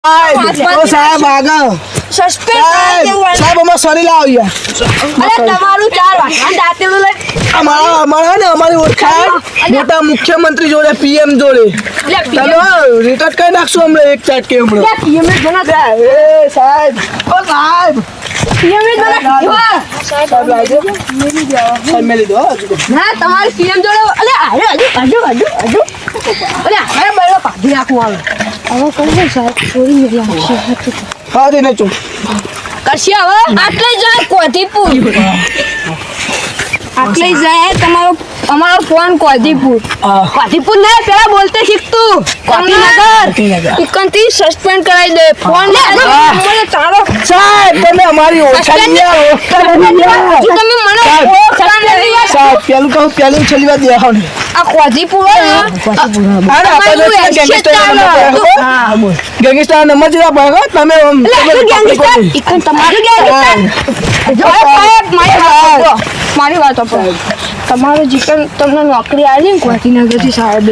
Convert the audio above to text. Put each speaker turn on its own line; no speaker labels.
સાહેબ આગળ સાહેબ અમારે સરી લાવો અમારી ઓળખાણ મોટા મુખ્યમંત્રી જોડે પીએમ જોડે તમે રિટર્ન કઈ નાખશું હમણાં એક ચાટકે હમણાં સાહેબ
તમારે પીએમ જોડે
હા દે ને ચૂપ
કરશે હવે આટલે જાય કોધીપુર આટલે જાય અમારો ફોન કોધીપુર કોધીપુર ને પેલા બોલતે શીખતું કોધીનગર ઇકનથી સસ્પેન્ડ કરાવી દે ફોન મને તારો
સાહેબ તમે અમારી ઓળખાણ
તમે મને ઓળખાણ નથી
સાહેબ પેલું કહું પેલું છેલ્લી વાર દેખાવ ને
આ કોધીપુર
ગેંગસ્ટર નંબર જેવા ભાગો તમે
મારી વાત તમારે જીકન તમને નોકરી આવી ને કોધીનગર થી સાહેબ